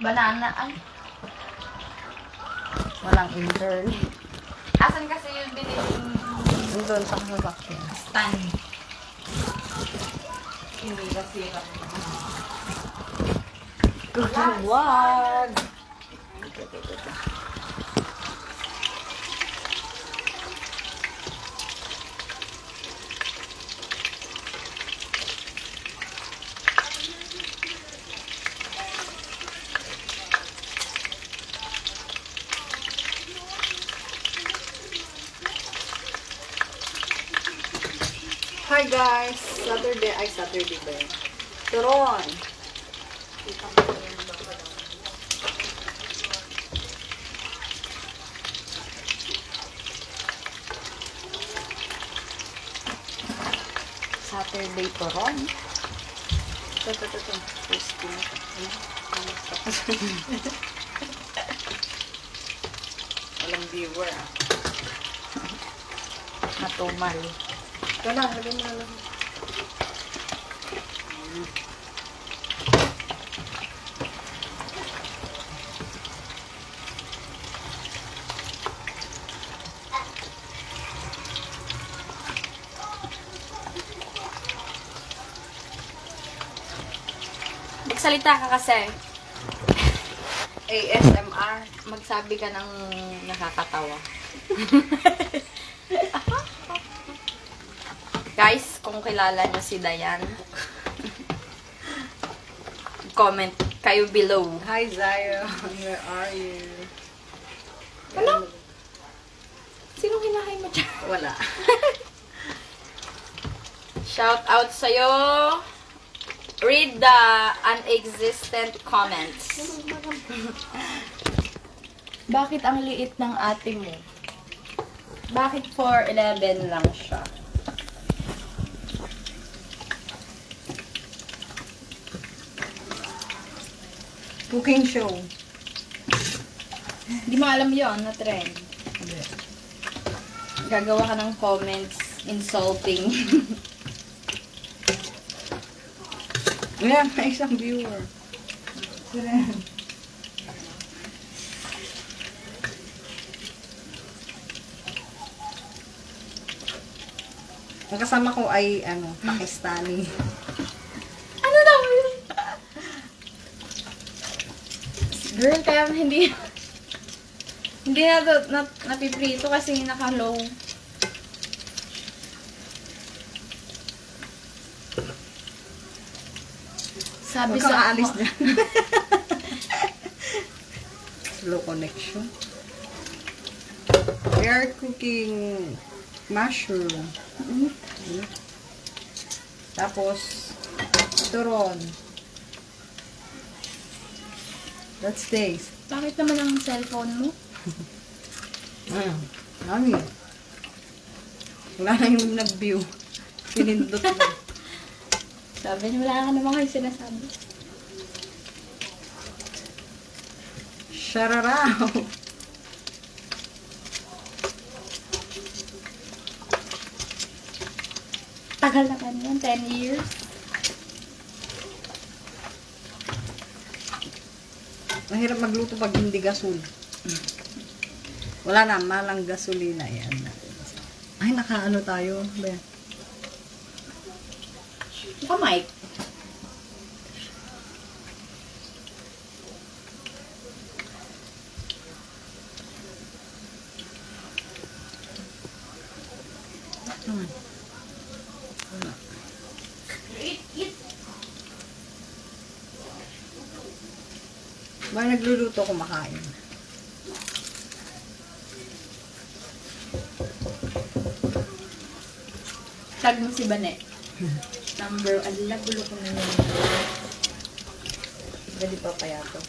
Banana. Ay. Walang intern. Asan kasi yung biniling Doon sa sasakyan. stand? Hindi kasi Wag! Hi guys! Saturday ba yun? Turon! Saturday Turon? Ito. Crispy na ito. Walang viewer ah. Matumal. Ito na, lagyan mo na lang. Magsalita ka kasi. ASMR. Magsabi ka ng nakakatawa. Guys, kung kilala niyo si Dayan, comment kayo below. Hi Zion, where are you? Ano? Sinong hinahay mo dyan? Wala. Shout out sa'yo. Read the unexistent comments. Bakit ang liit ng ate mo? Bakit 4'11 lang siya? Cooking show. Hindi mo alam yon na trend. Hindi. Gagawa ka ng comments insulting. Ayan, may isang viewer. Ang kasama ko ay, Pakistani. Ano daw yun? Girl, kaya hindi na napiprito kasi naka-low. Sabi Huwag kang sa aalis dyan. Slow connection. We are cooking mushroom. Tapos, turon. Let's taste. Bakit naman ang cellphone mo? Nani? Wala na yung nag-view. Pinindot mo. Sabi niya, wala ka naman kayo sinasabi. Shararaw! Tagal naman yun, 10 years. Mahirap magluto pag hindi gasol. Wala na, malang gasolina yan. Ay, nakaano tayo. Ba? Kamay. Naman. Wala. Ba, nagluluto, kumakain. Tag mo si Bane. Number, alala, gulo ko na yun. Dali pa kaya to.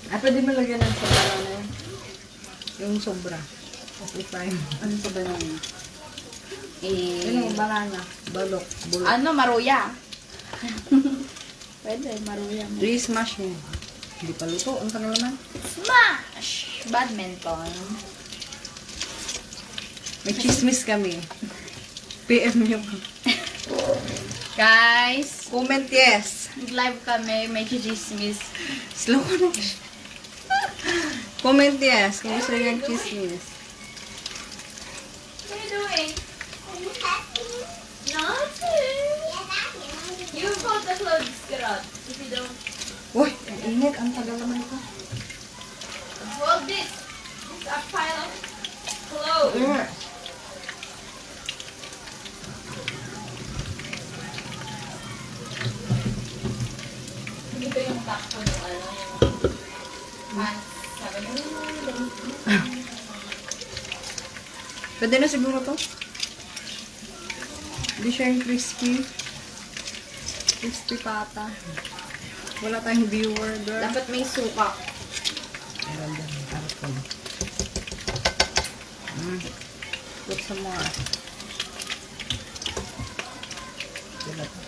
Ah, pwede mo lagyan ng sabara na yun. Yung sobra. Okay, fine. Ano sabara na yun? Ano, banana. Balok. Bulok. Ano, maruya. Pwede, maruya mo. Smash mo. Hindi pa luto. Ang tagal naman. Smash! Badminton. May chismis kami. PM nyo. Guys, Comment yes. Nag-live kami, may chismis. Slow ko na. Comment yes kung gusto niyo yung chismis. What are you doing? Nothing. You fold the clothes, Gerard. If you don't, Uy, ang init. Ang tagal naman ito. fold this. It's a pile of clothes. Hindi ba yung takpo ng ano, yung pants? Sabi mo, Pwede na siguro to. Hindi siya yung crispy. Crispy pata. Wala tayong viewer, girl. dapat may suka. Meron din. Harap ko na. Put some more. Sila to.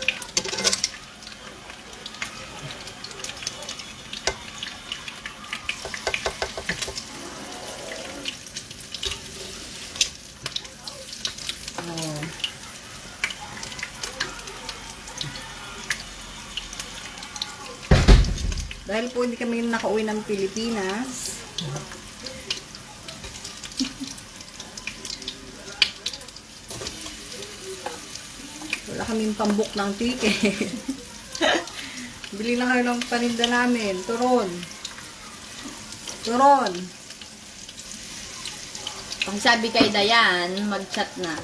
Oh. Dahil po hindi kami nakauwi ng Pilipinas, wala kaming pambuk ng ticket. Bili na kayo ng paninda namin. Turon. Turon. Pag sabi kay Dayan, mag-chat na.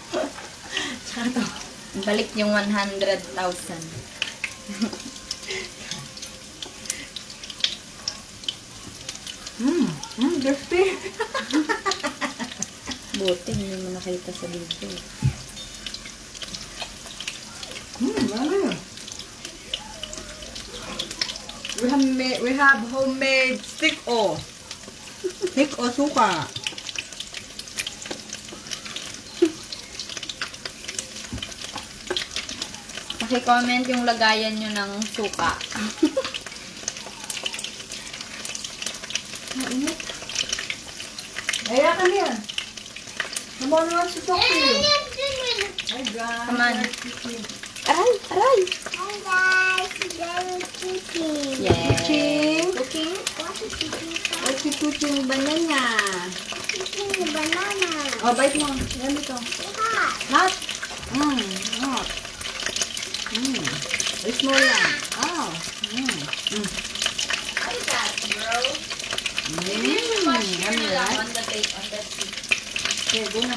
Tsaka to. Balik yung 100,000. Crispy. Buti, hindi mo nakita sa video. Ano yun? We have homemade stick o. Stick o suka. Paki-comment yung lagayan nyo ng suka. Mainit. Kaya ka niya. Come on, wants to talk to you. Hi, guys. Come on. Aray! Aray! Hi guys, today we're cooking. Yeah. Cooking. Cooking? What is cooking? What's you cooking banana? Cooking the banana. Oh, bite mo. Yan dito. Hot. Hot. Hot. Small lang. Oh. What is that, bro? Maybe you should wash your Ano lang yan? on the bake on the seat. Okay, go na.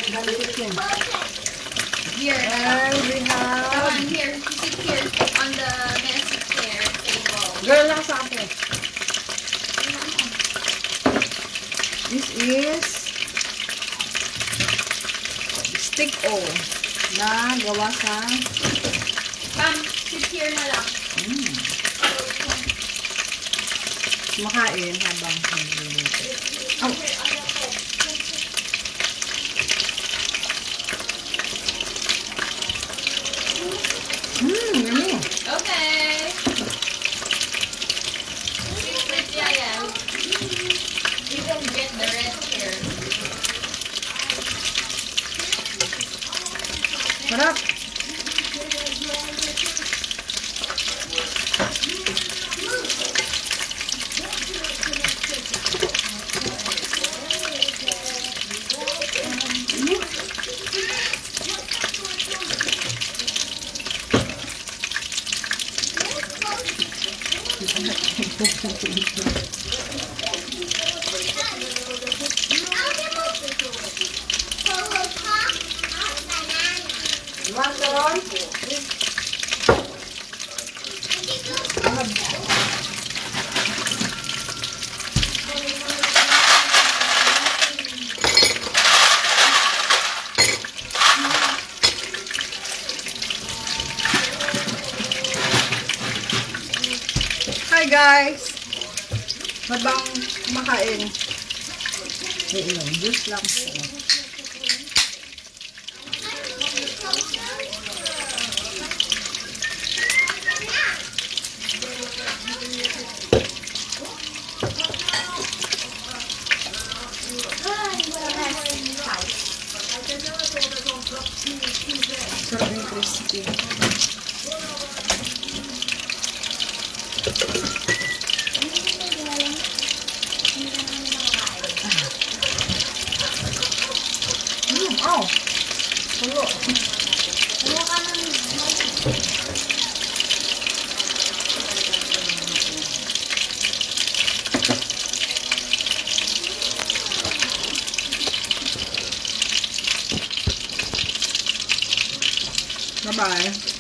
Dali cooking. Here. And we Come have... on, here. Sit here on the messy chair table. Girl lang sa akin. This is stick o na gawa sa Come, sit here na lang. makain habang nagluluto. Oh. Yummy. Okay. Yeah, yeah. You can get the red chair. Sarap. Water. Hi guys! Habang kumakain. Juice lang. Sarap yung crispy. Oh! Tulo. Bye-bye.